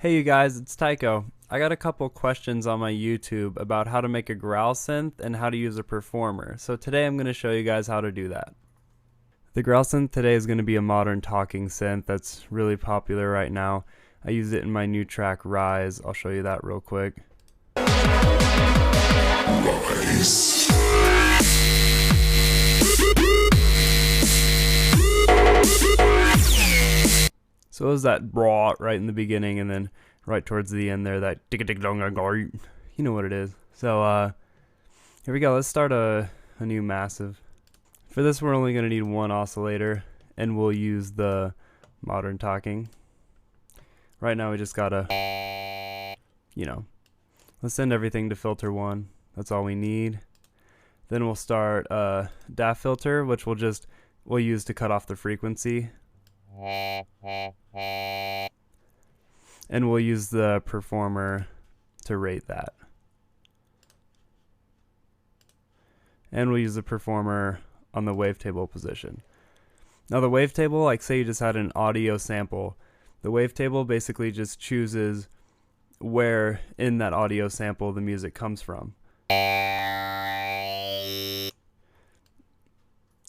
Hey you guys, it's Tycho. I got a couple questions on my YouTube about how to make a growl synth and how to use a performer. So today I'm going to show you guys how to do that. The growl synth today is going to be a modern talking synth that's really popular right now. I use it in my new track Rise. I'll show you that real quick. Rise. So it was that bra right in the beginning, and then right towards the end there, that you know what it is. So here we go. Let's start a new massive. For this, we're only going to need one oscillator, and we'll use the modern talking. Right now, we just gotta, let's send everything to filter 1. That's all we need. Then we'll start a DAF filter, which we'll use to cut off the frequency. And we'll use the performer to rate that. And we'll use the performer on the wavetable position. Now the wavetable, like say you just had an audio sample, the wavetable basically just chooses where in that audio sample the music comes from.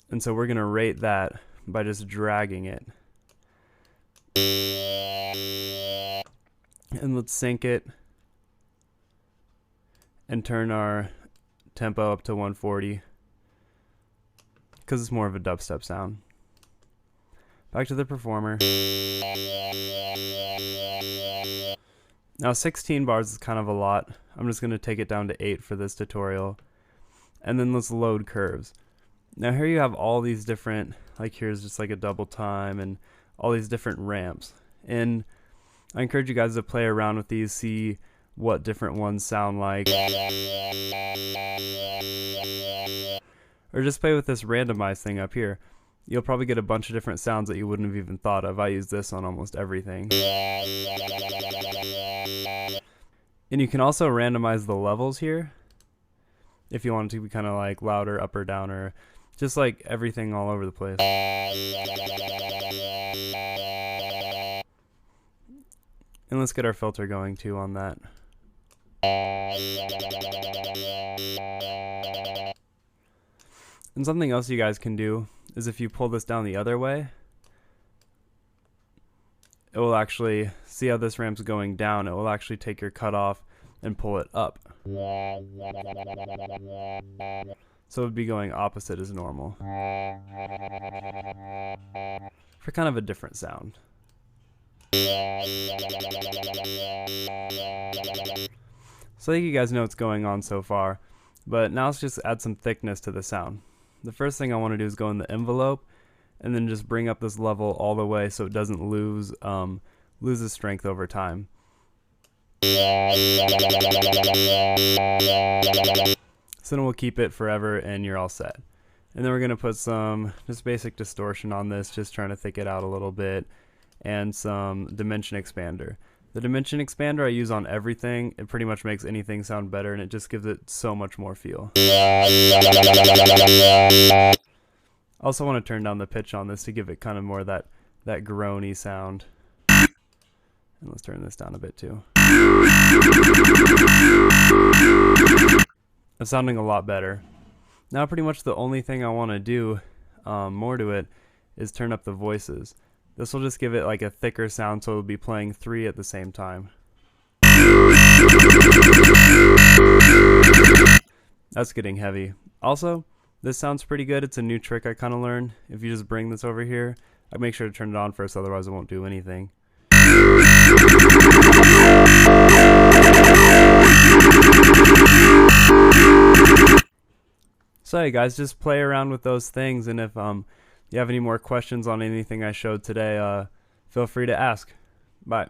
And so we're going to rate that by just dragging it. And let's sync it and turn our tempo up to 140 because it's more of a dubstep sound. Back to the performer. Now 16 bars is kind of a lot. I'm just going to take it down to 8 for this tutorial. And then let's load curves. Now here you have all these different, like here's just like a double time and all these different ramps. And I encourage you guys to play around with these, see what different ones sound like. Or just play with this randomized thing up here. You'll probably get a bunch of different sounds that you wouldn't have even thought of. I use this on almost everything. And you can also randomize the levels here if you want it to be kind of like louder, up or down, or just like everything all over the place. And let's get our filter going too on that. And something else you guys can do is if you pull this down the other way, it will actually, see how this ramp's going down, it will actually take your cutoff and pull it up. So it would be going opposite as normal. For kind of a different sound. So I think you guys know what's going on so far, but now let's just add some thickness to the sound. The first thing I want to do is go in the envelope and then just bring up this level all the way so it doesn't lose its strength over time. So then we'll keep it forever and you're all set. And then we're going to put some just basic distortion on this, just trying to thick it out a little bit, and some dimension expander. The dimension expander I use on everything. It pretty much makes anything sound better, and it just gives it so much more feel. I also want to turn down the pitch on this to give it kind of more that groany sound. And let's turn this down a bit too. It's sounding a lot better. Now pretty much the only thing I want to do more to it is turn up the voices. This will just give it like a thicker sound, so it'll be playing 3 at the same time. That's getting heavy. Also, this sounds pretty good. It's a new trick I kind of learned. If you just bring this over here, I make sure to turn it on first, otherwise it won't do anything. So hey guys, just play around with those things, and if you have any more questions on anything I showed today, feel free to ask. Bye.